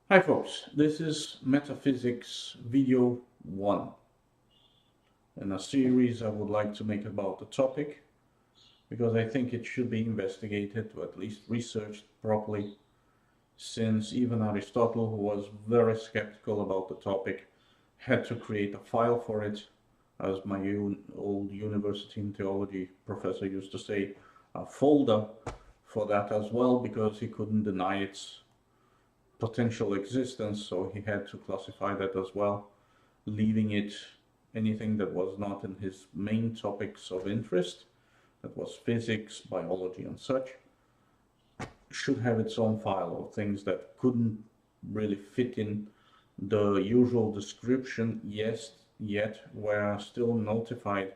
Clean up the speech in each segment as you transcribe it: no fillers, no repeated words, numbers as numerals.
Hi folks, this is Metaphysics video 1 in a series I would like to make about the topic because I think it should be investigated or at least researched properly, since even Aristotle, who was very skeptical about the topic, had to create a file for it, as my old university in theology professor used to say, a folder for that as well, because he couldn't deny its potential existence, so he had to classify that as well, leaving it anything that was not in his main topics of interest, that was physics, biology, and such, should have its own file of things that couldn't really fit in the usual description, yes, yet were still notified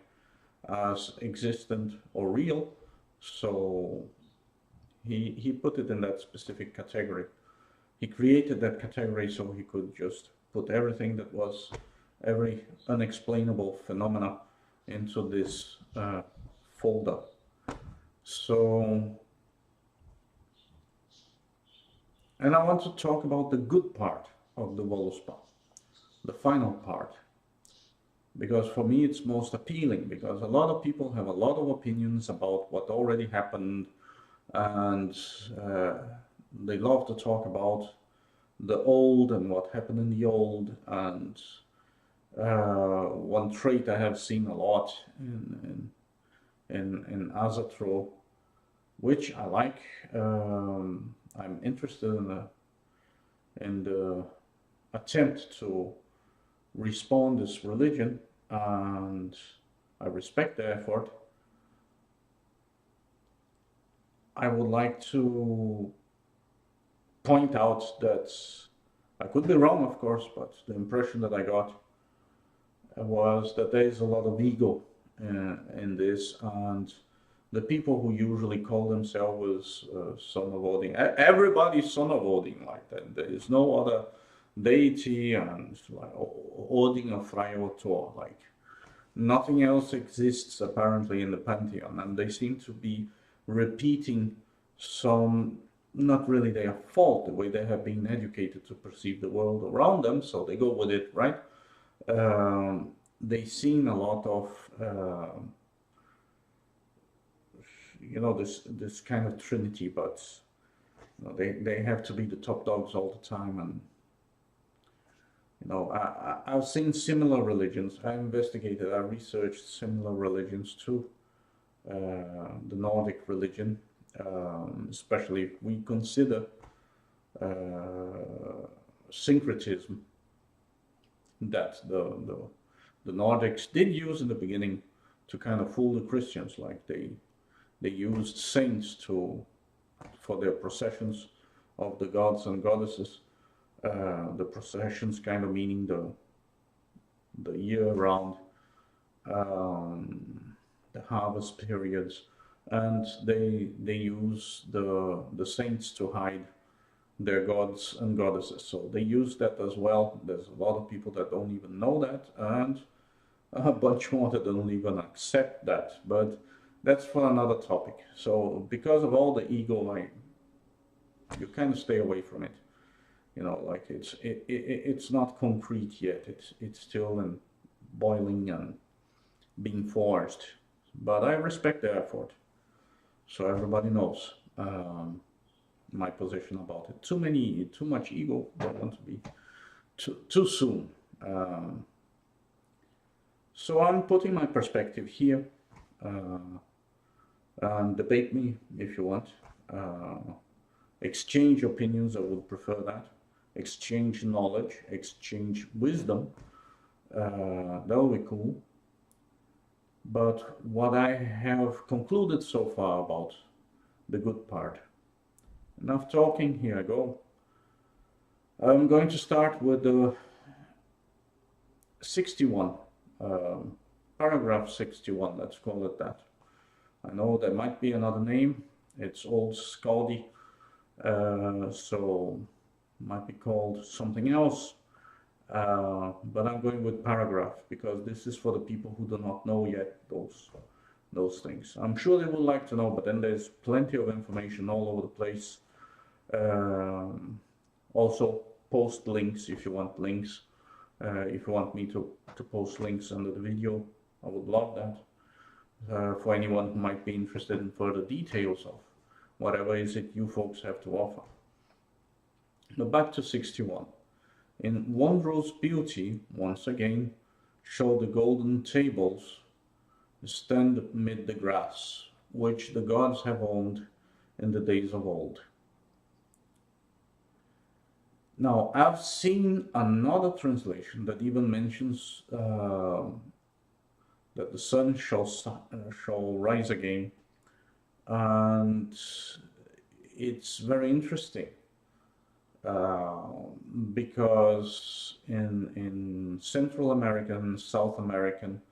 as existent or real. So he put it in that specific category. He created that category so he could just put everything that was every unexplainable phenomena into this folder. So, and I want to talk about the good part of the Voluspa, the final part, because for me it's most appealing, because a lot of people have a lot of opinions about what already happened, and they love to talk about the old and what happened in the old. And one trait I have seen a lot in Azatro, which I like. I'm interested in the attempt to respawn this religion, and I respect the effort. I would like to point out that I could be wrong, of course, but the impression that I got was that there is a lot of ego in this, and the people who usually call themselves son of Odin, everybody's son of Odin, like that. There is no other deity, and like Odin or Freya or Thor, like nothing else exists apparently in the pantheon, and they seem to be repeating some, not really their fault, the way they have been educated to perceive the world around them, so they go with it, right? They seen a lot of this kind of trinity, but they have to be the top dogs all the time. And I've seen similar religions. I investigated, I researched similar religions too. The Nordic religion, especially if we consider syncretism that the Nordics did use in the beginning to kind of fool the Christians. Like they used saints for their processions of the gods and goddesses. The processions kind of meaning the year-round, the harvest periods, and they use the saints to hide their gods and goddesses. So they use that as well. There's a lot of people that don't even know that, and a bunch more that don't even accept that. But that's for another topic. So because of all the ego, you kind of stay away from it. Like it's not concrete yet. It's still in boiling and being forced. But I respect the effort, so everybody knows my position about it. Too much ego. Don't want to be too soon. So I'm putting my perspective here, and debate me if you want. Exchange opinions, I would prefer that. Exchange knowledge, exchange wisdom. That would be cool. But what I have concluded so far about the good part. Enough talking, here I go. I'm going to start with the 61, paragraph 61, let's call it that. I know there might be another name, it's old Scaldi, so might be called something else, but I'm going with paragraph because this is for the people who do not know yet those things. I'm sure they would like to know, but then there's plenty of information all over the place. Also, post links if you want links. If you want me to post links under the video, I would love that. For anyone who might be interested in further details of whatever is it you folks have to offer. Now back to 61. In wondrous beauty, once again, show the golden tables stand mid the grass, which the gods have owned in the days of old. Now, I've seen another translation that even mentions that the sun shall rise again, and it's very interesting because in Central American, South American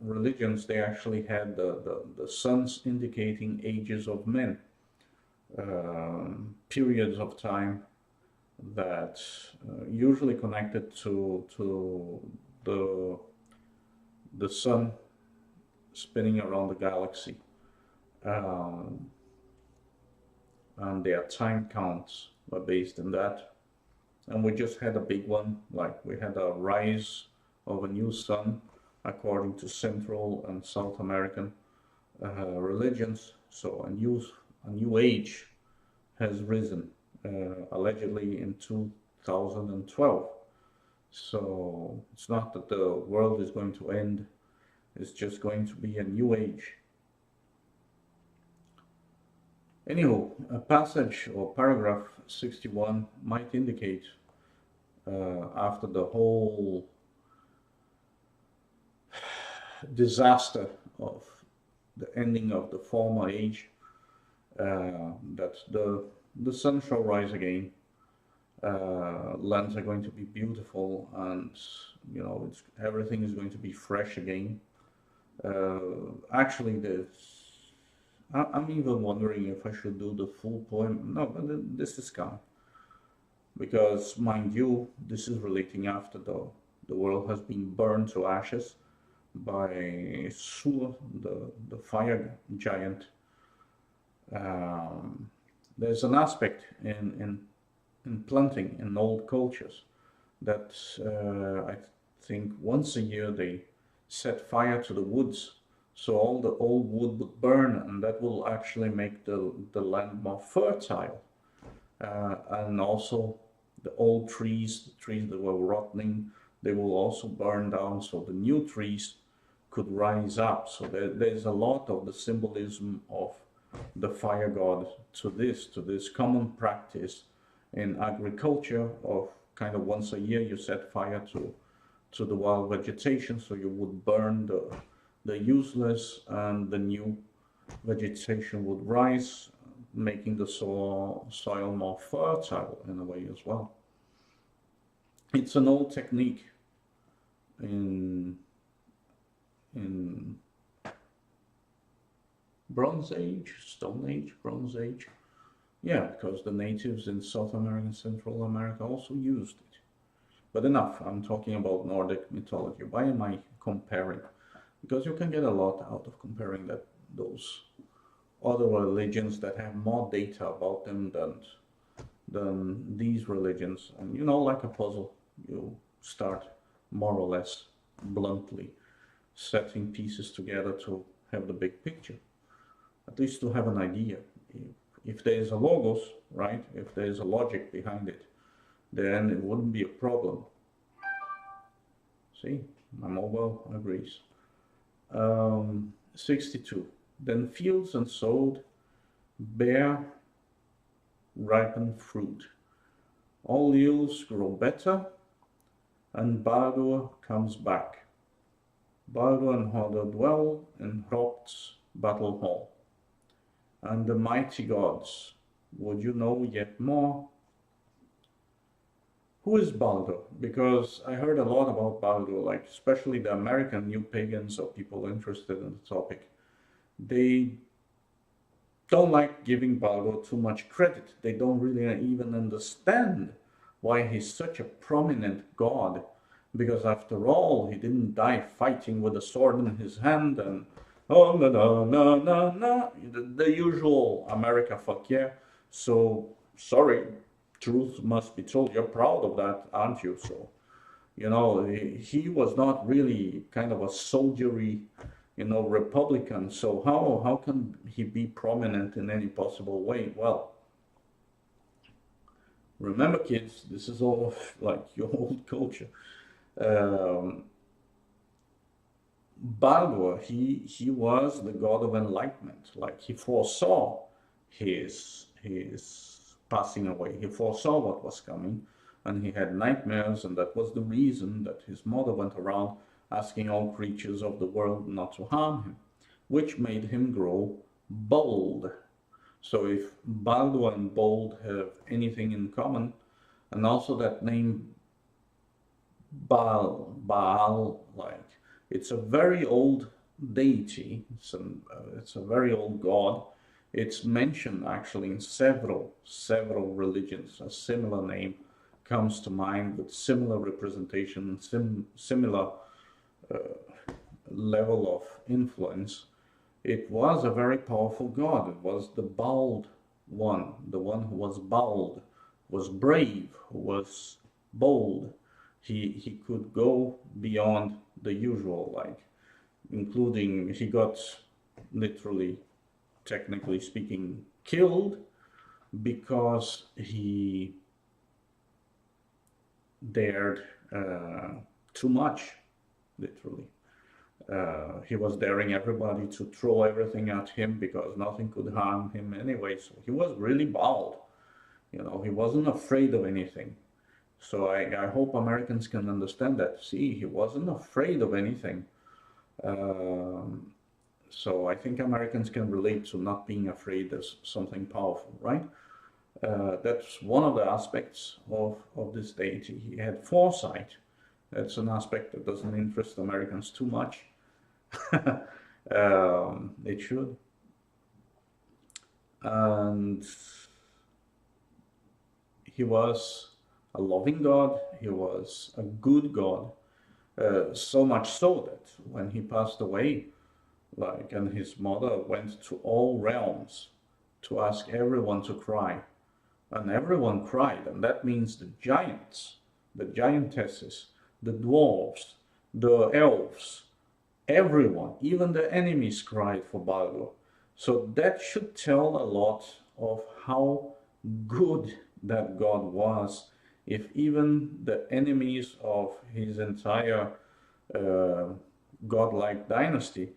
religions, they actually had the suns indicating ages of men, periods of time that usually connected to the sun spinning around the galaxy, and their time counts were based on that. And we just had a big one, like we had a rise of a new sun according to Central and South American religions. So a new age has risen, allegedly in 2012. So it's not that the world is going to end, it's just going to be a new age. Anywho, a passage or paragraph 61 might indicate, after the whole disaster of the ending of the former age, that the sun shall rise again, lands are going to be beautiful, and everything is going to be fresh again. Actually, I'm even wondering if I should do the full poem. No, but this is coming, because mind you, this is relating after the world has been burned to ashes by Sur, the fire giant. There's an aspect in planting in old cultures that I think once a year they set fire to the woods, so all the old wood would burn, and that will actually make the land more fertile. And also the old trees, the trees that were rotting, they will also burn down, so the new trees could rise up. So there's a lot of the symbolism of the fire god to this common practice in agriculture of kind of once a year you set fire to the wild vegetation, so you would burn the useless and the new vegetation would rise, making the soil more fertile in a way as well. It's an old technique in Bronze Age, Stone Age, Bronze Age. Yeah, because the natives in South America and Central America also used it. But enough, I'm talking about Nordic mythology. Why am I comparing? Because you can get a lot out of comparing those other religions that have more data about them than these religions. And like a puzzle, you start more or less bluntly setting pieces together to have the big picture, at least to have an idea. If there is a logos, right, if there is a logic behind it, then it wouldn't be a problem. See, my mobile agrees. 62. Then fields unsowed bear ripened fruit. All yields grow better, and Baldur comes back. Baldur and Hodor dwell in Hropt's battle hall. And the mighty gods, would you know yet more? Who is Baldur? Because I heard a lot about Baldur, like especially the American new pagans or people interested in the topic. They don't like giving Baldur too much credit. They don't really even understand why he's such a prominent god. Because after all, he didn't die fighting with a sword in his hand and oh, no, the usual America fuck yeah. So, sorry truth must be told. You're proud of that, aren't you? So, you know, he was not really kind of a soldiery, you know, Republican. So how can he be prominent in any possible way? Well, remember, kids, this is all like your old culture. Um, Baldur, he was the god of enlightenment. Like he foresaw his passing away. He foresaw what was coming, and he had nightmares, and that was the reason that his mother went around asking all creatures of the world not to harm him, which made him grow bold. So if Baldur and bold have anything in common, and also that name Baal, like it's a very old deity. It's a very old god. It's mentioned actually in several religions. A similar name comes to mind with similar representation, similar level of influence. It was a very powerful god. It was the bald one, the one who was bald, was brave, who was bold. He could go beyond the usual, like including he got literally, technically speaking, killed because he dared too much, literally. He was daring everybody to throw everything at him because nothing could harm him anyway. So he was really bold. You know, he wasn't afraid of anything. So I hope Americans can understand that. See, he wasn't afraid of anything. So I think Americans can relate to not being afraid of something powerful, right? That's one of the aspects of this deity. He had foresight. That's an aspect that doesn't interest Americans too much. It should. And he was a loving God. He was a good God. So much so that when he passed away, like, and his mother went to all realms to ask everyone to cry, and everyone cried, and that means the giants, the giantesses, the dwarves, the elves, everyone, even the enemies cried for Baldur. So that should tell a lot of how good that god was, if even the enemies of his entire godlike dynasty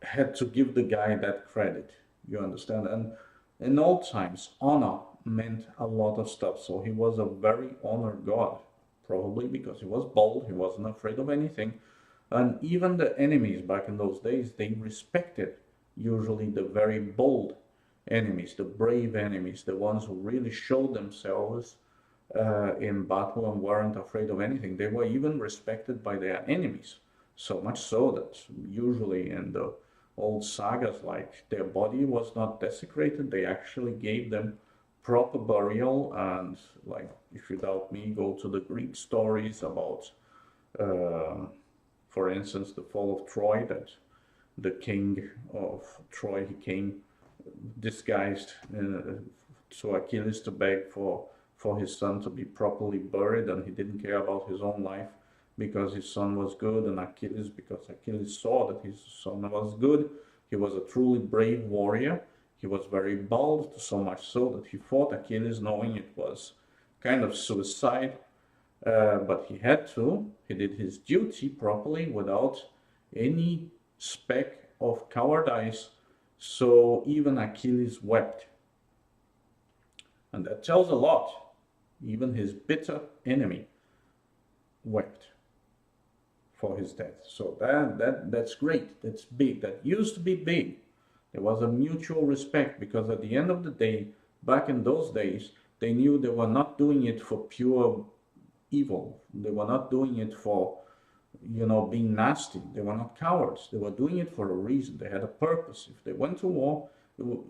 had to give the guy that credit. You understand? And in old times, honor meant a lot of stuff. So he was a very honored god, probably because he was bold, he wasn't afraid of anything. And even the enemies back in those days, they respected usually the very bold enemies, the brave enemies, the ones who really showed themselves in battle and weren't afraid of anything. They were even respected by their enemies. So much so that usually in the old sagas, like, their body was not desecrated. They actually gave them proper burial. And like, if you doubt me, go to the Greek stories about, for instance, the fall of Troy, that the king of Troy, he came disguised to Achilles to beg for his son to be properly buried, and he didn't care about his own life because his son was good, and Achilles, because Achilles saw that his son was good. He was a truly brave warrior. He was very bold, so much so that he fought Achilles knowing it was kind of suicide, but he had to. He did his duty properly without any speck of cowardice. So even Achilles wept. And that tells a lot. Even his bitter enemy wept for his death. So that's great. That's big. That used to be big. There was a mutual respect, because at the end of the day, back in those days, they knew they were not doing it for pure evil. They were not doing it for, you know, being nasty. They were not cowards. They were doing it for a reason. They had a purpose. If they went to war,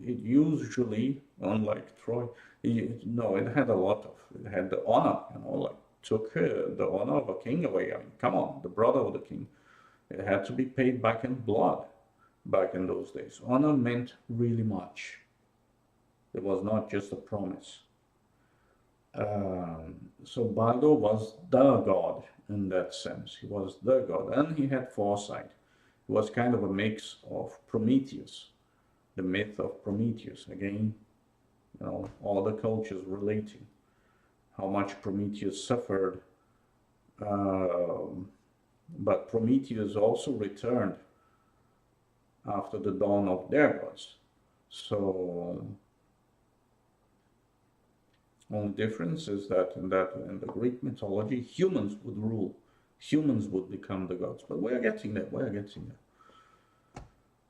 it usually, unlike Troy, it had a lot of, it had the honor, you know, like took the honor of a king away. I mean, come on, the brother of the king. It had to be paid back in blood back in those days. Honor meant really much. It was not just a promise. So Baldur was the god in that sense. He was the god, and he had foresight. He was kind of a mix of Prometheus, the myth of Prometheus. Again, all the cultures relating how much Prometheus suffered. But Prometheus also returned after the dawn of their gods. So only difference is that in the Greek mythology, humans would rule. Humans would become the gods. But we're getting there. We're getting there.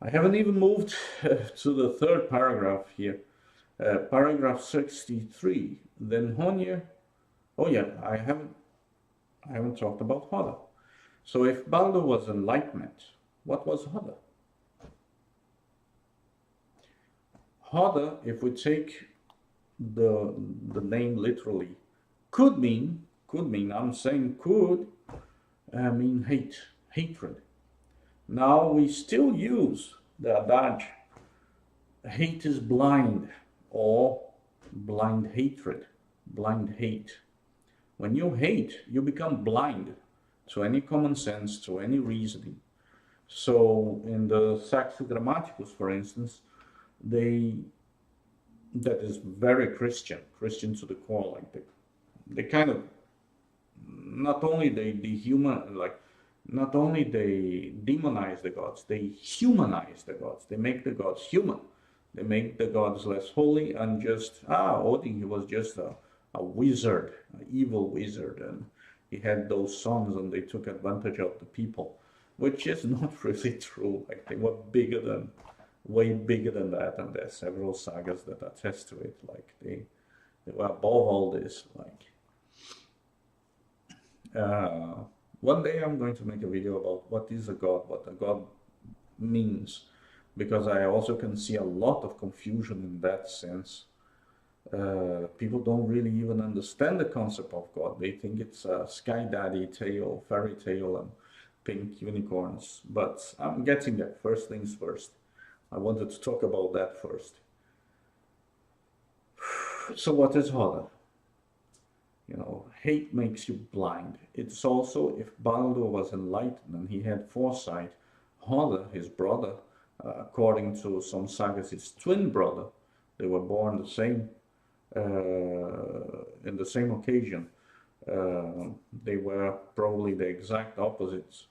I haven't even moved to the third paragraph here. Paragraph 63. Then Honir. Oh yeah, I haven't talked about Hoda. So if Baldur was enlightenment, what was Hoda? Hoda, if we take the name literally, could mean, I'm saying could mean hatred. Now we still use the adage, hate is blind, or blind hatred, blind hate. When you hate, you become blind to any common sense, to any reasoning. So in the Saxo Grammaticus, for instance, that is very Christian to the core, like they kind of, not only they demonize the gods, they humanize the gods. They make the gods human. They make the gods less holy and just, Odin, he was just a wizard, an evil wizard, and he had those sons and they took advantage of the people, which is not really true. Like they were way bigger than that, and there's several sagas that attest to it. Like they were above all this. One day I'm going to make a video about what is a god, what a god means, because I also can see a lot of confusion in that sense. People don't really even understand the concept of God. They think it's a sky daddy tale, fairy tale, and pink unicorns. But I'm getting there. First things first. I wanted to talk about that first. So what is Hoda? Hate makes you blind. It's also, if Baldur was enlightened and he had foresight, Hoda, his brother, according to some sagas, his twin brother, they were born the same, in the same occasion. They were probably the exact opposites.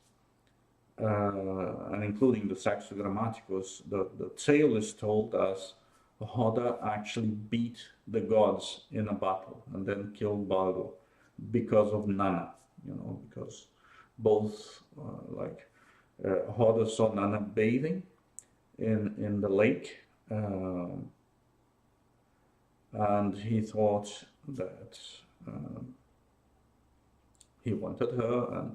And including the Saxo Grammaticus, the tale is told as Hoda actually beat the gods in a battle and then killed Baldur because of Nanna, because both, Hoda saw Nanna bathing in the lake, and he thought that he wanted her,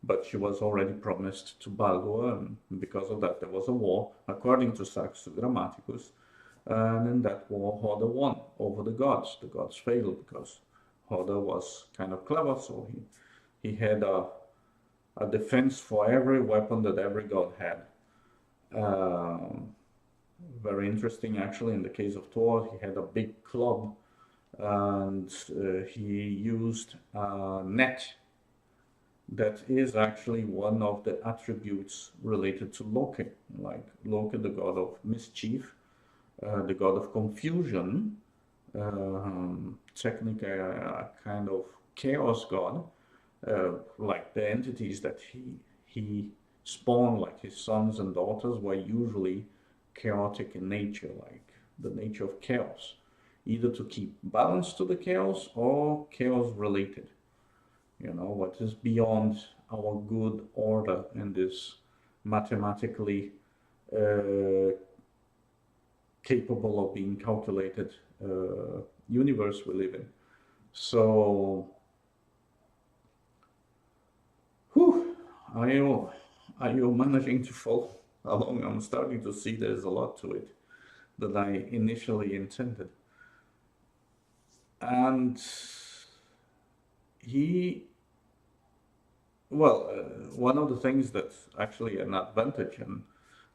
but she was already promised to Baldur, and because of that there was a war, according to Saxo Grammaticus, and in that war Hoda won over the gods. The gods failed because Hoda was kind of clever, so he had a defense for every weapon that every god had. Very interesting, actually. In the case of Thor, he had a big club, and he used a net. That is actually one of the attributes related to Loki. Like Loki, the god of mischief, the god of confusion, technically a kind of chaos god, like the entities that he spawned, like his sons and daughters, were usually chaotic in nature, like the nature of chaos, either to keep balance to the chaos or chaos related. What is beyond our good order in this mathematically capable of being calculated universe we live in. So, are you managing to follow along? I'm starting to see there's a lot to it that I initially intended. And one of the things that's actually an advantage, and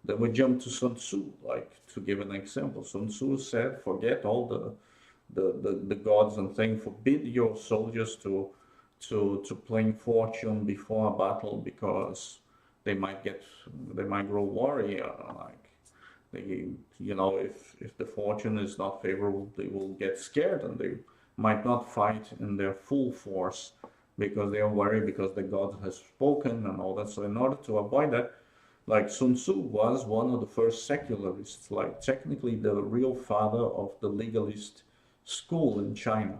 Then we jump to Sun Tzu, like to give an example. Sun Tzu said, forget all the gods and things, forbid your soldiers to playing fortune before a battle, because they might grow worried, like they, if the fortune is not favorable, they will get scared and they might not fight in their full force because they are worried because the god has spoken and all that. So in order to avoid that, like Sun Tzu was one of the first secularists, like technically the real father of the legalist school in China,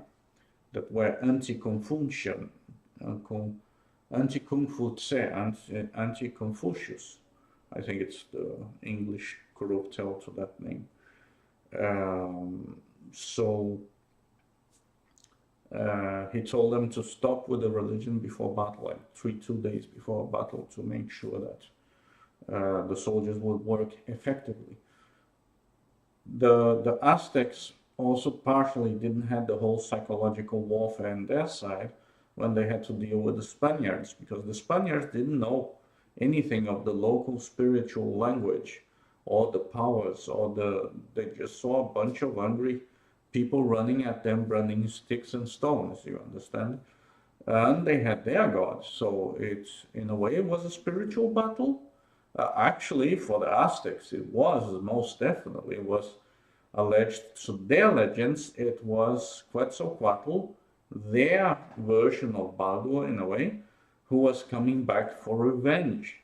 that were anti-Confucian, anti-Confucius. I think it's the English corruptel to that name. So he told them to stop with the religion before battle, like 2 days before battle, to make sure that the soldiers would work effectively. The Aztecs also partially didn't have the whole psychological warfare on their side when they had to deal with the Spaniards, because the Spaniards didn't know anything of the local spiritual language or the powers, or they just saw a bunch of hungry people running at them, bringing sticks and stones, you understand? And they had their gods, so in a way, it was a spiritual battle. Actually, for the Aztecs, it was most definitely. It was alleged, so their legends, it was Quetzalcoatl, their version of Baldur in a way, who was coming back for revenge.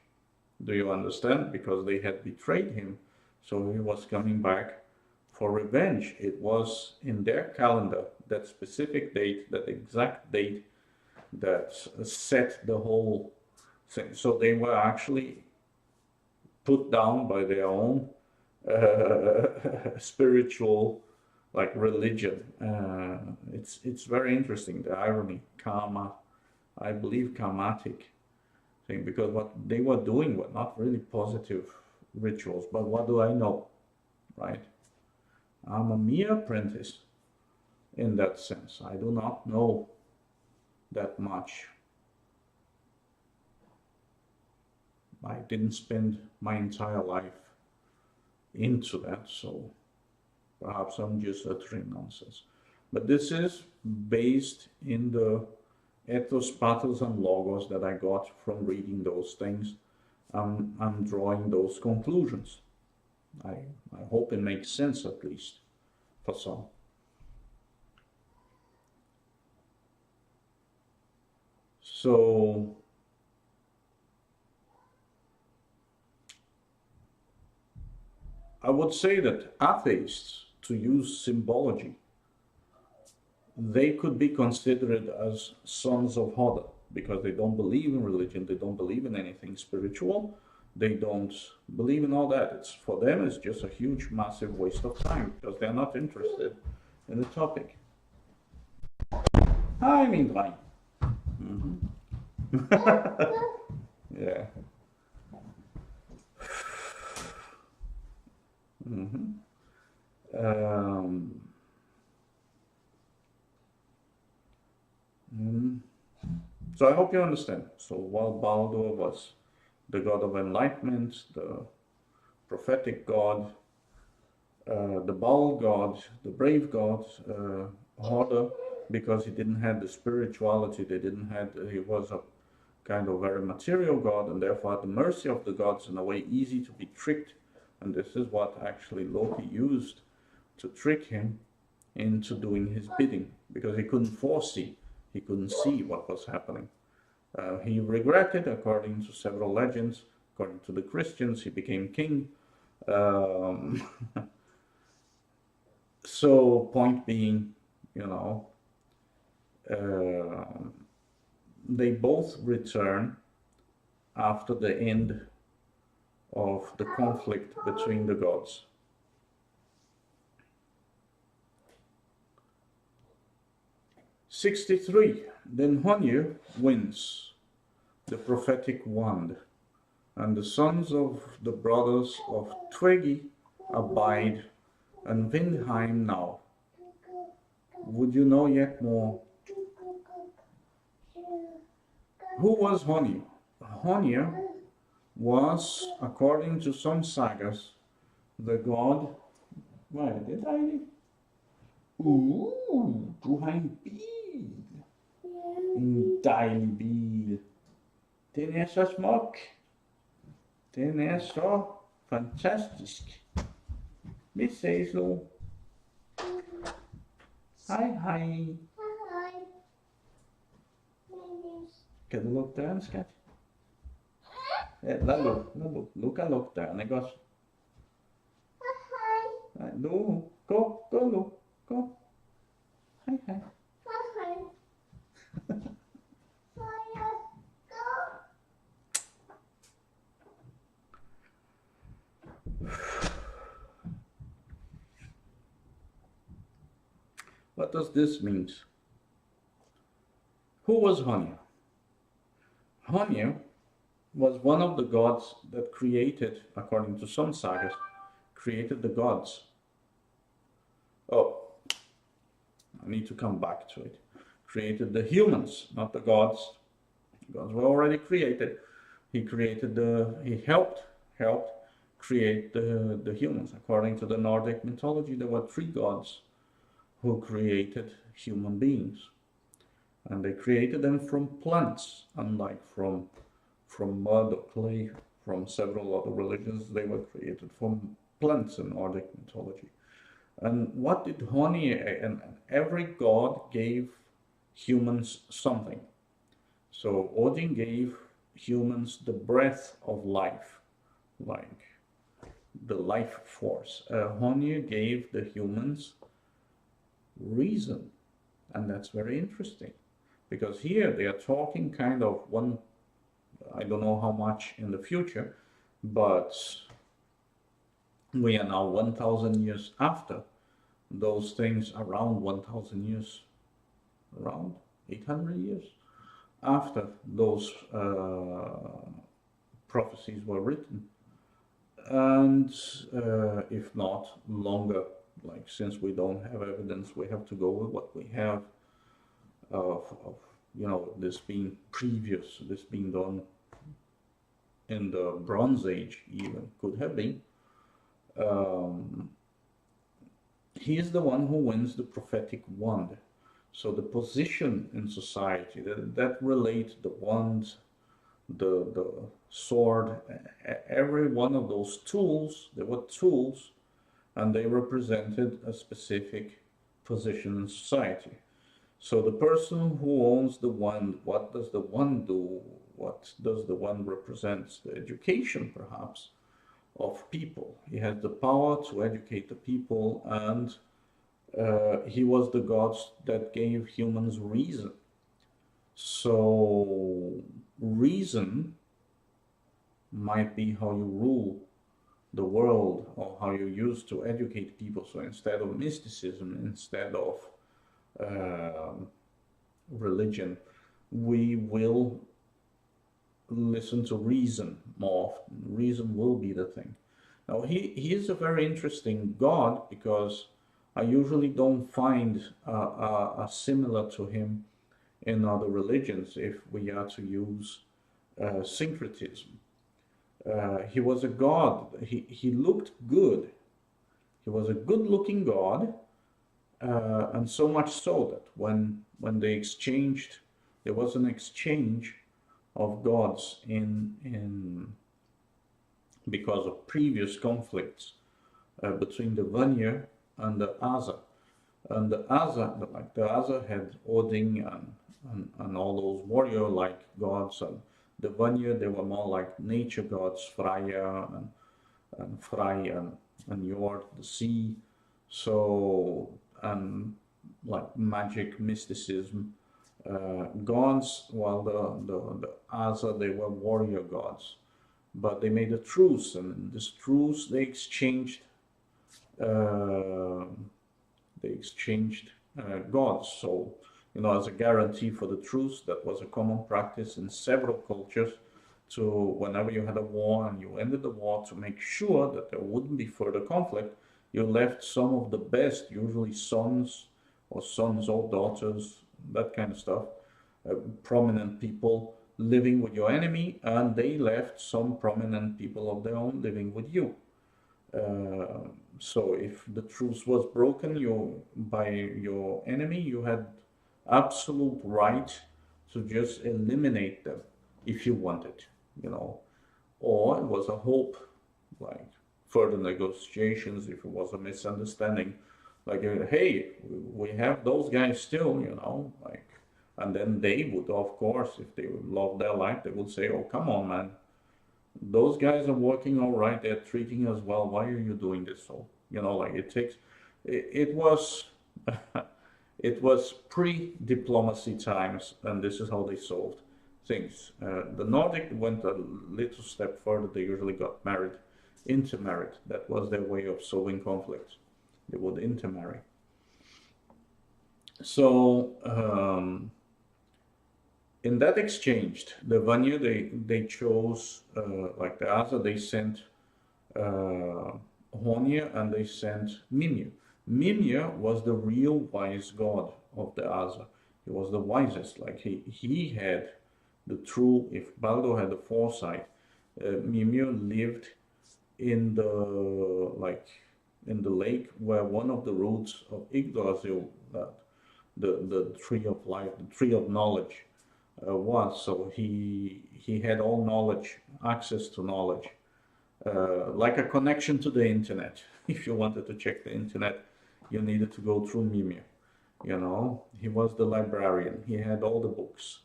Do you understand? Because they had betrayed him, so he was coming back for revenge. It was in their calendar, that specific date, that exact date that set the whole thing. So they were actually put down by their own spiritual, like religion. It's very interesting, the irony, karma, I believe karmatic thing, because what they were doing were not really positive rituals. But what do I know, right? I'm a mere apprentice in that sense. I do not know that much. I didn't spend my entire life into that, so perhaps I'm just uttering nonsense. But this is based in the ethos, pathos, and logos that I got from reading those things. I'm drawing those conclusions. I hope it makes sense, at least for some. So I would say that atheists, to use symbology, they could be considered as sons of Hoda, because they don't believe in religion, they don't believe in anything spiritual, they don't believe in all that. It's, for them, it's just a huge, massive waste of time, because they're not interested in the topic. Hi, Mindrein. Yeah. So I hope you understand. So while Baldur was the god of enlightenment, the prophetic god, the Baal god, the brave god, Hoder, because he didn't have the spirituality, he was a kind of very material god, and therefore at the mercy of the gods, in a way easy to be tricked. And this is what actually Loki used to trick him into doing his bidding, because he couldn't foresee, he couldn't see what was happening. He regretted, according to several legends. According to the Christians, he became king. So point being, they both return after the end of the conflict between the gods. '63, then Honir wins the prophetic wand, and the sons of the brothers of Twegi abide, and Vindheim now. Would you know yet more? Who was Honir? Honir was, according to some sagas, the god. Waar is dit eigenlijk? Oeh, du har en bil. En dejlig bil. Den er så smuk. Den er så fantastisk. Vi ses nu. Hej, hej. Kan du lukke døren, skat? Ja, lad luk døren, ikke også? Nej, nu. Gå nu. Gå. Hej, hej. What does this mean? Who was Hanya? Hanya was one of the gods that created, according to some sagas, created the gods. Oh, I need to come back to it. Created the humans, not the gods. The gods were already created. He helped create the humans. According to the Nordic mythology, there were 3 gods who created human beings. And they created them from plants, unlike from mud or clay. From several other religions, they were created from plants in Nordic mythology. And what did Hony, and every god gave humans something. So Odin gave humans the breath of life, like the life force. Hony gave the humans reason, and that's very interesting, because here they are talking kind of one, I don't know how much in the future, but we are now 1,000 years after those things, around 1,000 years, around 800 years after those prophecies were written, and if not longer. Like, since we don't have evidence, we have to go with what we have of this being previous, this being done in the Bronze Age, even could have been. He is the one who wins the prophetic wand. So the position in society that relates the wand, the sword, every one of those tools, they were tools, and they represented a specific position in society. So the person who owns the wand, what does the wand do? What does the wand represent? The education, perhaps, of people. He has the power to educate the people, and he was the god that gave humans reason. So reason might be how you rule the world, or how you use to educate people. So instead of mysticism, instead of religion, we will listen to reason more often. Reason will be the thing. Now he is a very interesting god, because I usually don't find a similar to him in other religions, if we are to use syncretism. He was a god. He looked good. He was a good-looking god, and so much so that when they exchanged, there was an exchange of gods in because of previous conflicts between the Vanir and the Asa. And the Asa had Odin and all those warrior-like gods, and the Vanir, they were more like nature gods, Freya and Frey and Njord, the sea. So, and like magic, mysticism gods, while the Asa, they were warrior gods. But they made a truce, and in this truce they exchanged gods. So, as a guarantee for the truce, that was a common practice in several cultures, to whenever you had a war and you ended the war, to make sure that there wouldn't be further conflict, you left some of the best, usually sons or daughters, that kind of stuff, prominent people, living with your enemy, and they left some prominent people of their own living with you. So if the truce was broken by your enemy, you had absolute right to just eliminate them if you wanted, you know. Or it was a hope, like further negotiations if it was a misunderstanding. Like, hey, we have those guys still, you know, like, and then they would, of course, if they love their life, they would say, oh, come on, man. Those guys are working all right. They're treating us well. Why are you doing this? So, you know, like it was, it was pre-diplomacy times, and this is how they solved things. The Nordic went a little step further. They usually got married, intermarried. That was their way of solving conflicts. They would intermarry. So, in that exchange, the Vanya, they chose, like the Asa, they sent Honya, and they sent Mimir. Mimir was the real wise god of the Asa. He was the wisest. Like he had the true, if Baldo had the foresight, Mimir lived in the lake where one of the roots of Yggdrasil, the tree of life, the tree of knowledge, was. So he had all knowledge, access to knowledge, like a connection to the internet. If you wanted to check the internet, you needed to go through Mimir. You know, he was the librarian. He had all the books.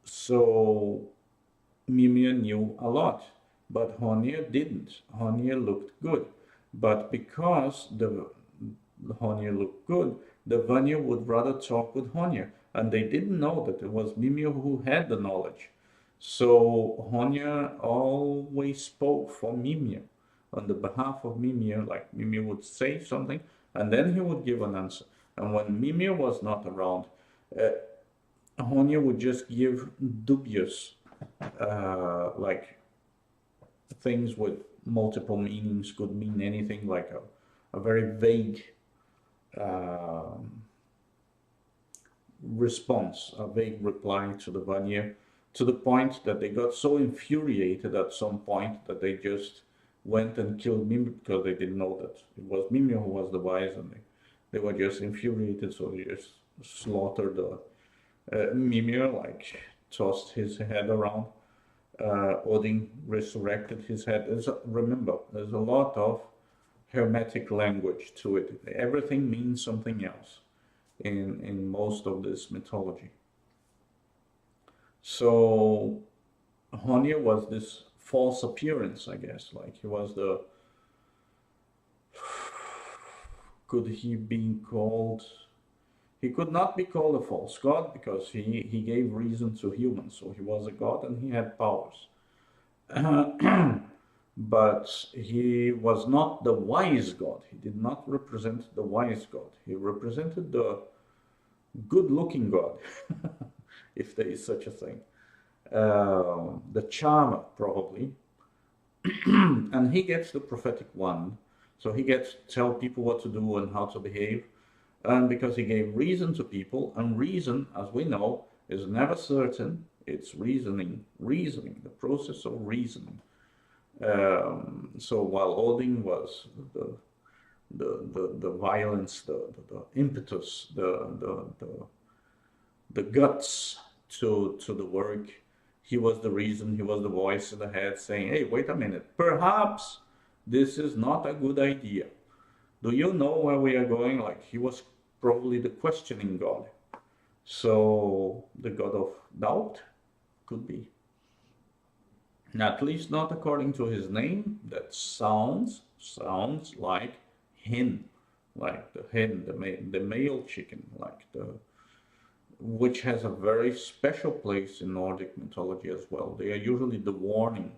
So Mimir knew a lot, but Honya didn't. Honya looked good, but because the Honya looked good, the Vanya would rather talk with Honya, and they didn't know that it was Mimir who had the knowledge. So Honya always spoke for Mimir, on the behalf of Mimir. Like Mimir would say something, and then he would give an answer. And when Mimir was not around, Honya would just give dubious, like things with multiple meanings, could mean anything, like a very vague response, a vague reply to the Vanya, to the point that they got so infuriated at some point that they just went and killed Mimir, because they didn't know that it was Mimir who was the wise, and they were just infuriated, so they just slaughtered Mimir, like tossed his head around. Odin resurrected his head. Remember, there's a lot of hermetic language to it. Everything means something else in most of this mythology. So Honya was this false appearance, I guess. Like he was the, could he be called, he could not be called a false god, because he gave reason to humans. So he was a god and he had powers. But he was not the wise god. He did not represent the wise god. He represented the good-looking god, if there is such a thing. The charmer, probably. And he gets the prophetic wand. So he gets to tell people what to do and how to behave. And because he gave reason to people, and reason, as we know, is never certain. It's reasoning, the process of reasoning. So while Odin was the violence, the impetus, the guts to the work, he was the reason, he was the voice in the head saying, hey, wait a minute, perhaps this is not a good idea. Do you know where we are going? Like, he was probably the questioning god. So the god of doubt could be. At least not according to his name. That sounds like hen, like the hen, the male chicken, like which has a very special place in Nordic mythology as well. They are usually the warning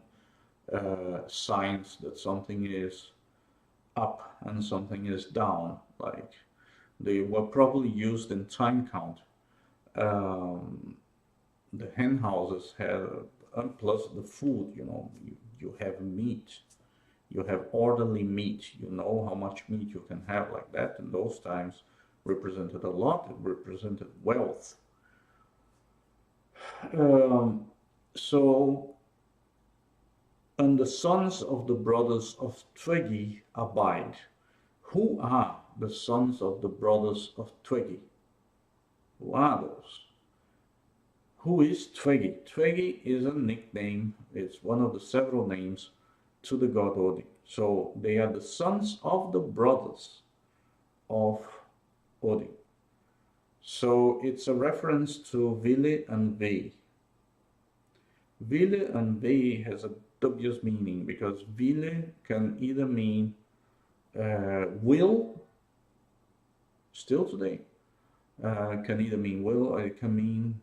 signs that something is up and something is down. Like they were probably used in time count. The hen houses had, plus the food, you know, you have meat, you have orderly meat, you know how much meat you can have. Like that in those times represented a lot. It represented wealth. Um, so, and the sons of the brothers of Twegi abide. Who are the sons of the brothers of Twegi? Who are those? Who is Twegi? Twegi is a nickname. It's one of the several names to the god Odin. So they are the sons of the brothers of Odin. So it's a reference to Vili and Ve. Vili and Ve has a dubious meaning because Vili can either mean will, still today, can either mean will or it can mean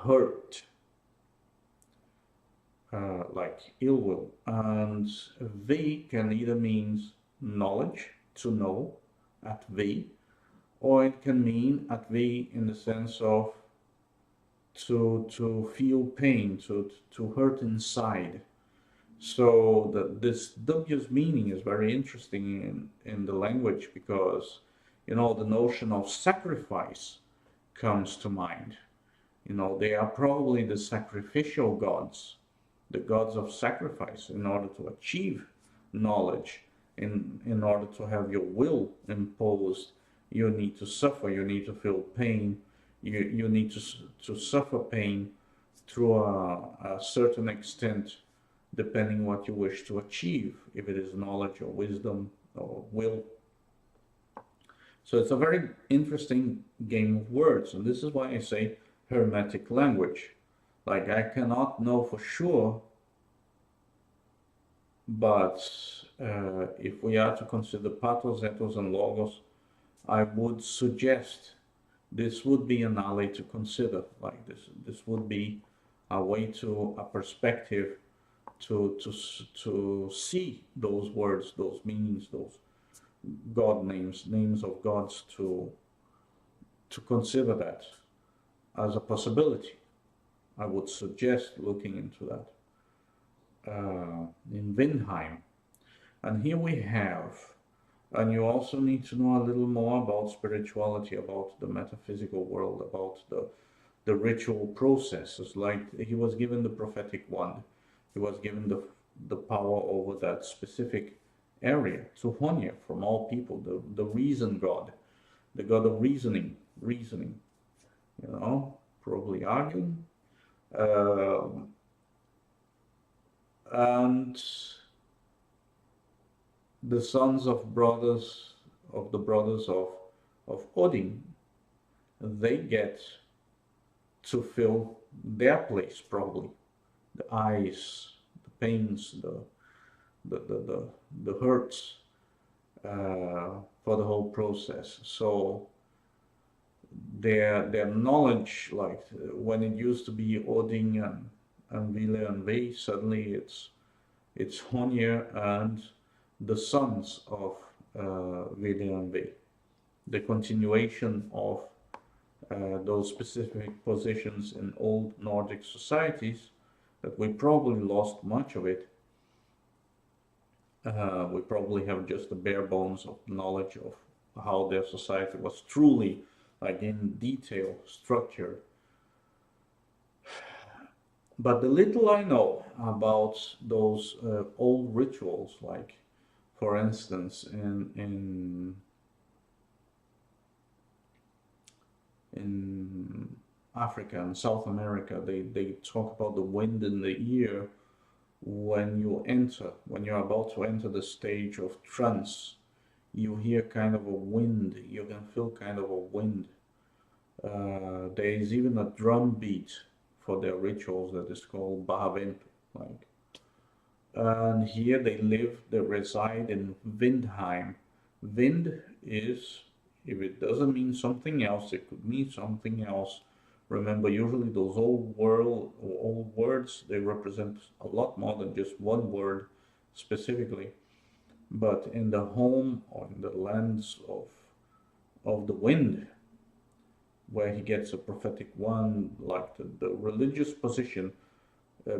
hurt, like ill will. And Ve can either mean knowledge, to know, at Ve, or it can mean at Ve in the sense of to feel pain, to hurt inside. So this dubious meaning is very interesting in the language because, you know, the notion of sacrifice comes to mind. You know, they are probably the sacrificial gods, the gods of sacrifice in order to achieve knowledge, in order to have your will imposed. You need to suffer, you need to feel pain, you need to suffer pain through a certain extent, depending what you wish to achieve, if it is knowledge or wisdom or will. So it's a very interesting game of words, and this is why I say hermetic language. Like, I cannot know for sure, but if we are to consider pathos, ethos, and logos, I would suggest this would be an alley to consider. Like this would be a way to a perspective to see those words, those meanings, those god names of gods, to consider that as a possibility. I would suggest looking into that in Vindheim. And here we have, and you also need to know a little more about spirituality, about the metaphysical world, about the ritual processes. Like, he was given the prophetic wand, he was given the power over that specific area. To Honir, from all people, the reason god, the god of reasoning, you know, probably arguing. And the sons of brothers, of the brothers of Odin, they get to fill their place, probably. The eyes, the pains, the hurts for the whole process. So their knowledge, like when it used to be Odin and Vile and Ve, suddenly it's Honir and the sons of Vile and Ve. The continuation of those specific positions in old Nordic societies that we probably lost much of it. We probably have just the bare bones of knowledge of how their society was truly, like, in detail structured. But the little I know about those old rituals, like, for instance, in Africa and South America, they talk about the wind in the ear when you're about to enter the stage of trance. You hear kind of a wind, you can feel kind of a wind. There is even a drum beat for their rituals that is called Bahavent, like. And here they reside in Vindheim. Vind is, if it doesn't mean something else, it could mean something else. Remember, usually those old words, they represent a lot more than just one word specifically. But in the home or in the lands of the wind, where he gets a prophetic one, like the religious position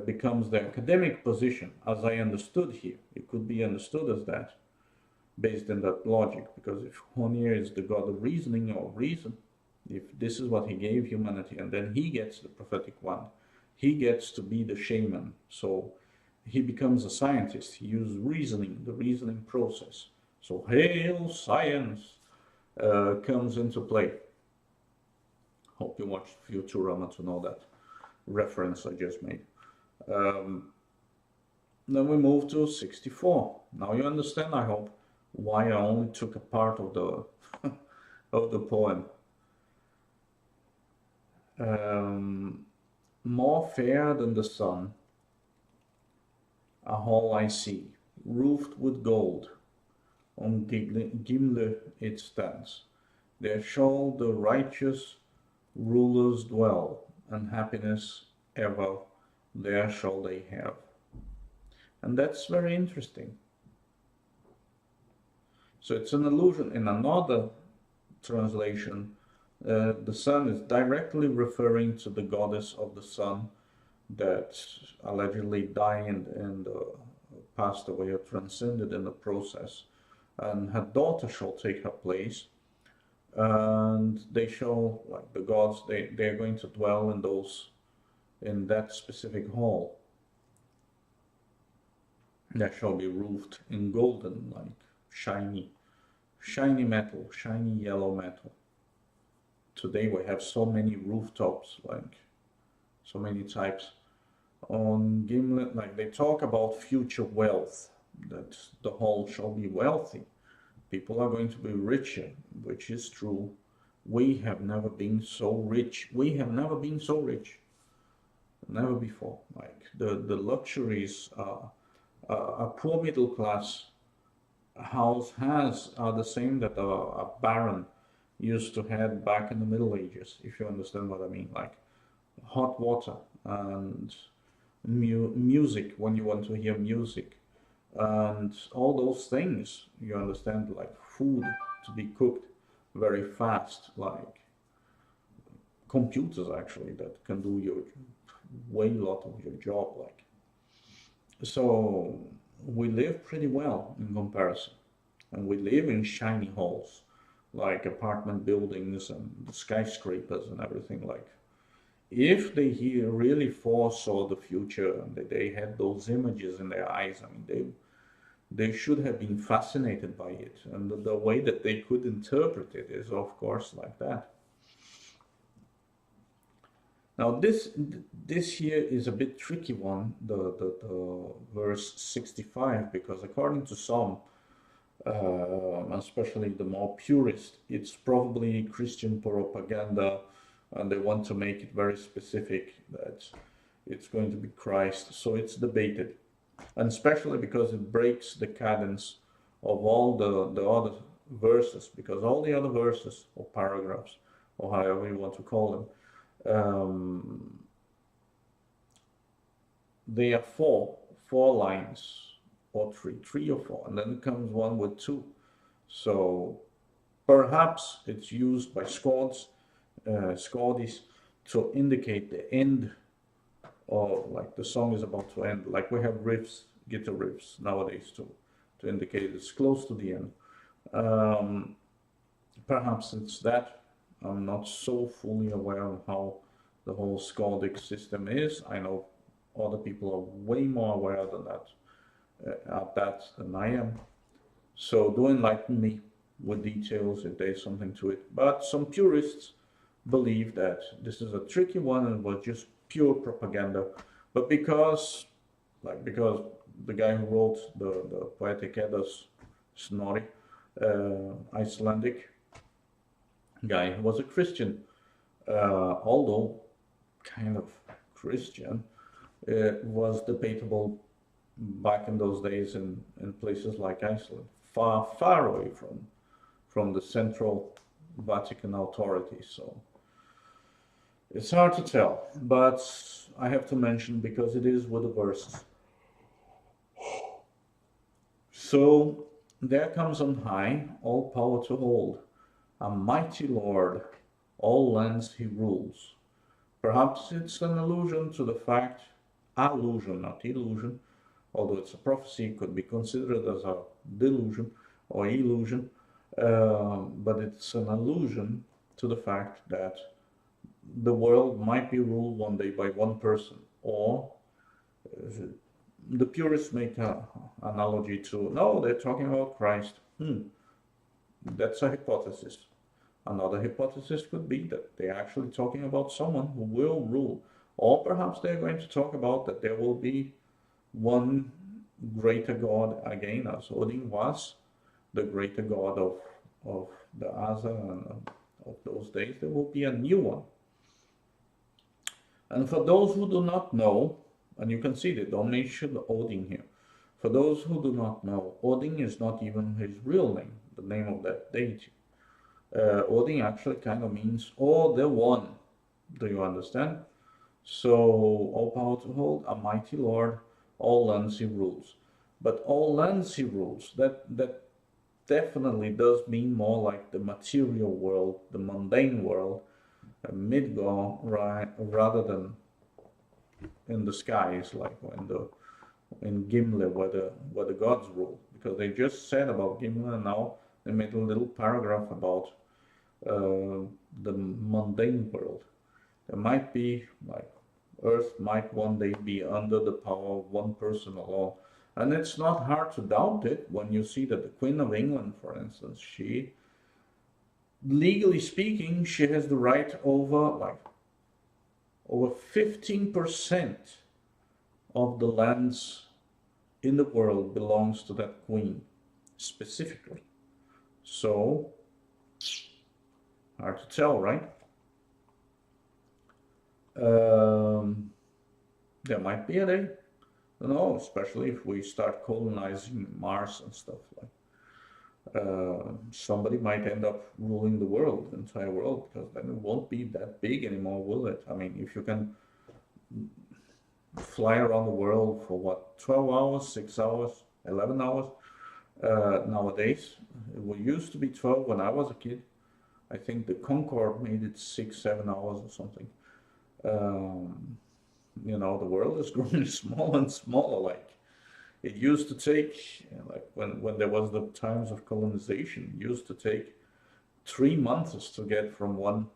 becomes the academic position, as I understood here. It could be understood as that, based on that logic, because if Honir is the god of reasoning or reason, if this is what he gave humanity, and then he gets the prophetic one, he gets to be the shaman. So he becomes a scientist. He uses reasoning, the reasoning process. So hail science comes into play. Hope you watched Futurama to know that reference I just made. Then we move to 64. Now you understand, I hope, why I only took a part of the of the poem. More fair than the sun, a hall I see, roofed with gold. On Gimle it stands. There shall the righteous rulers dwell, and happiness ever there shall they have. And that's very interesting. So it's an allusion. In another translation, the sun is directly referring to the goddess of the sun that allegedly died and passed away or transcended in the process. And her daughter shall take her place, and they shall, like the gods, they're going to dwell in that specific hall. That shall be roofed in golden, like shiny metal, shiny yellow metal. Today we have so many rooftops, like so many types. On Gimlet, like they talk about future wealth, that the hall shall be wealthy. People are going to be richer, which is true. We have never been so rich. We have never been so rich. Never before. Like the luxuries a poor middle class house has are the same that a baron used to have back in the Middle Ages, if you understand what I mean. Like hot water and music when you want to hear music, and all those things, you understand, like food to be cooked very fast, like computers actually that can do your way lot of your job. Like, so we live pretty well in comparison, and we live in shiny halls like apartment buildings and skyscrapers and everything. Like, if they here really foresaw the future and they had those images in their eyes, I mean, they should have been fascinated by it, and the way that they could interpret it is, of course, like that. Now this here is a bit tricky one, the verse 65, because according to some, especially the more purist, it's probably Christian propaganda, and they want to make it very specific that it's going to be Christ. So it's debated, and especially because it breaks the cadence of all the other verses, because all the other verses or paragraphs, or however you want to call them, they are four lines, or three or four, and then comes one with two. So perhaps it's used by Scaldis to indicate the end, or like the song is about to end. Like we have riffs, guitar riffs nowadays to indicate it's close to the end. Perhaps it's that. I'm not so fully aware of how the whole Skaldic system is. I know other people are way more aware than that, than I am. So do enlighten me with details if there's something to it. But some purists believe that this is a tricky one and was just pure propaganda. But because the guy who wrote the Poetic Eddas, Snorri, Icelandic guy, was a Christian, although kind of Christian. It was debatable back in those days in places like Iceland, far away from the central Vatican authorities. So it's hard to tell, but I have to mention because it is with the verses. So there comes on high, all power to hold, a mighty Lord, all lands he rules. Perhaps it's an allusion to the fact, allusion, not illusion, although it's a prophecy, could be considered as a delusion or illusion, but it's an allusion to the fact that the world might be ruled one day by one person, or the purists make an analogy to, no, they're talking about Christ. That's a hypothesis. Another hypothesis could be that they're actually talking about someone who will rule. Or perhaps they're going to talk about that there will be one greater god again, as Odin was the greater god of the Asa and of those days. There will be a new one. And for those who do not know, and you can see they don't mention Odin here. For those who do not know, Odin is not even his real name, the name of that deity. Odin actually kind of means, oh, the one. Do you understand? So, all powerful, a mighty Lord, all lands he rules. But all lands he rules, that definitely does mean more like the material world, the mundane world, Midgard, right, rather than in the skies, like in Gimli, where the gods rule. Because they just said about Gimli, and now they made a little paragraph about the mundane world. There might be, like, Earth might one day be under the power of one person alone. And it's not hard to doubt it when you see that the Queen of England, for instance, she, legally speaking, she has the right over 15% of the lands in the world belongs to that queen, specifically. So, hard to tell, right? There might be a day, I don't know, especially if we start colonizing Mars and stuff like. Somebody might end up ruling the world, the entire world, because then it won't be that big anymore, will it? I mean, if you can fly around the world for what, 12 hours, 6 hours, 11 hours nowadays. It used to be 12 when I was a kid. I think the Concorde made it 6, 7 hours or something. You know, the world is growing smaller and smaller. Like, it used to take, like when there was the times of colonization, it used to take 3 months to get from one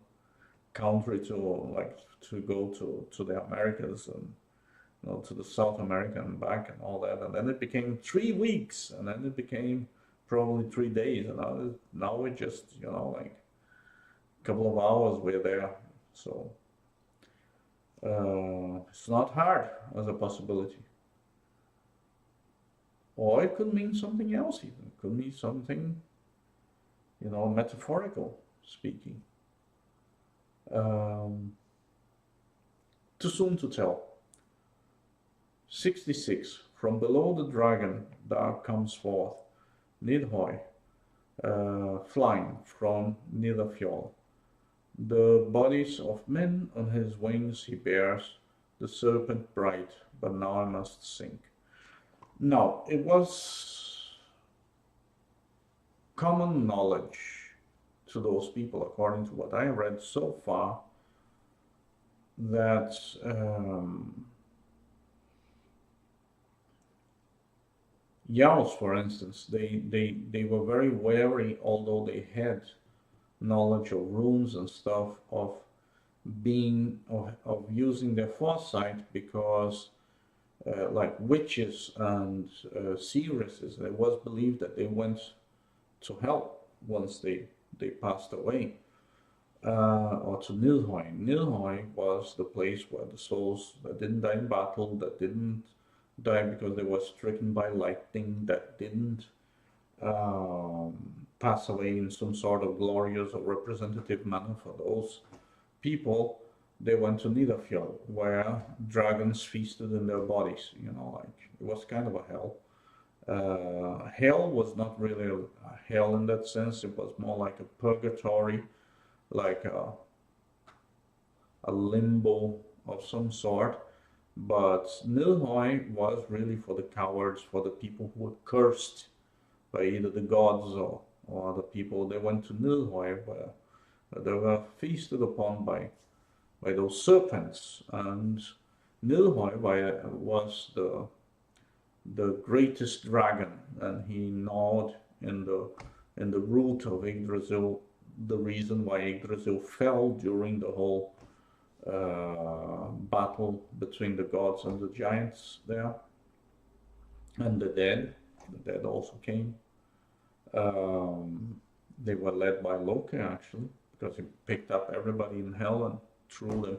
country to go to the Americas and, you know, to the South America and back and all that. And then it became 3 weeks, and then it became probably 3 days, and now we just, you know, like a couple of hours we're there. So it's not hard as a possibility. Or it could mean something else even. It could mean something, you know, metaphorical speaking. Too soon to tell. 66. From below the dragon there comes forth Nidhoi, flying from Nidafjord. The bodies of men on his wings he bears, the serpent bright, but now I must sink. Now, it was common knowledge to those people, according to what I read so far, that Yaos, for instance, they were very wary, although they had knowledge of runes and stuff, of using their foresight, because like witches and seeresses, it was believed that they went to hell once they passed away, or to Nilhoi. Nilhoi was the place where the souls that didn't die in battle, that didn't die because they were stricken by lightning, that didn't pass away in some sort of glorious or representative manner, for those people, they went to Nidafjord, where dragons feasted in their bodies. You know, like, it was kind of a hell. Hell was not really a hell in that sense. It was more like a purgatory, like a limbo of some sort. But Nilhoi was really for the cowards, for the people who were cursed by either the gods or other people. They went to Nilhoi, where they were feasted upon by those serpents. And Nilhoi was the greatest dragon, and he gnawed in the root of Yggdrasil, the reason why Yggdrasil fell during the whole battle between the gods and the giants there, and the dead. The dead also came. They were led by Loki, actually, because he picked up everybody in hell and threw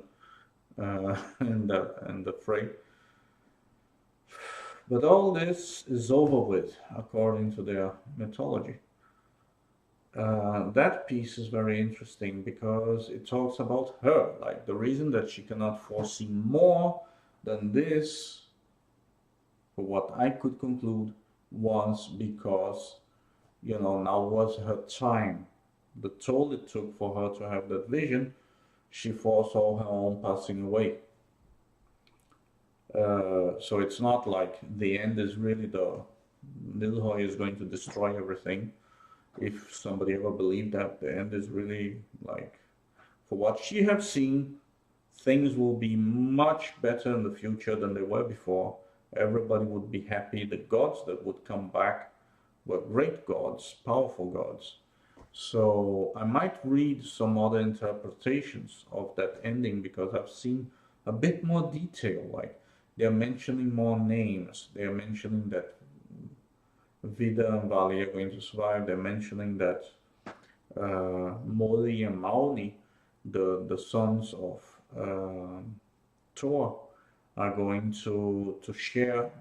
them in the fray. But all this is over with, according to their mythology. That piece is very interesting because it talks about her, like the reason that she cannot foresee more than this, for what I could conclude, was because, you know, now was her time. The toll it took for her to have that vision, she foresaw her own passing away. So it's not like the end is really the Nilhoy is going to destroy everything. If somebody ever believed that, the end is really like, for what she has seen, things will be much better in the future than they were before. Everybody would be happy. The gods that would come back were great gods, powerful gods. So I might read some other interpretations of that ending because I've seen a bit more detail, like they're mentioning more names. They're mentioning that Vida and Vali are going to survive. They're mentioning that Moli and Mauni, the sons of Thor, are going to share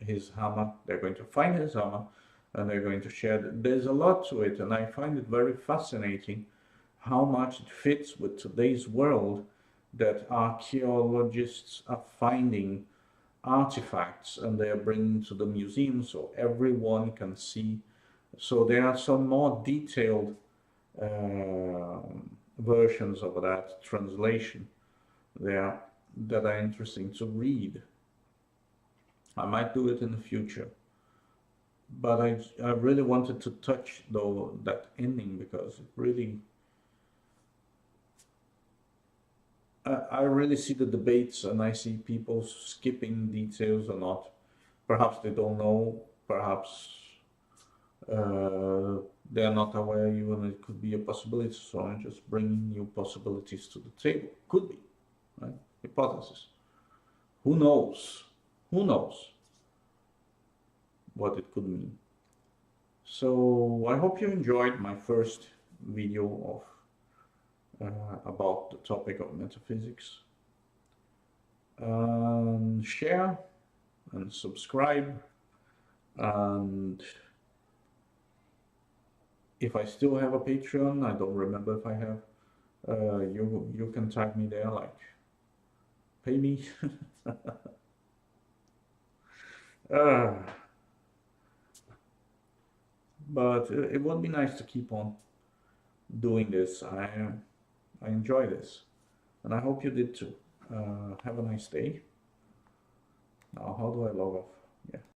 his hammer. They're going to find his hammer and they're going to share. There's a lot to it, and I find it very fascinating how much it fits with today's world, that archaeologists are finding artifacts and they are bringing to the museum so everyone can see. So there are some more detailed versions of that translation there that are interesting to read. I might do it in the future, but I really wanted to touch though that ending because it really, I really see the debates and I see people skipping details or not. Perhaps they don't know, perhaps they're not aware even it could be a possibility. So I'm just bringing new possibilities to the table. Could be, right? Hypothesis. Who knows? Who knows what it could mean? So I hope you enjoyed my first video of about the topic of metaphysics. Share and subscribe, and if I still have a Patreon, I don't remember if I have, you can tag me there, like pay me. But it would be nice to keep on doing this. I enjoy this, and I hope you did too. Have a nice day. Now, how do I log off? Yeah.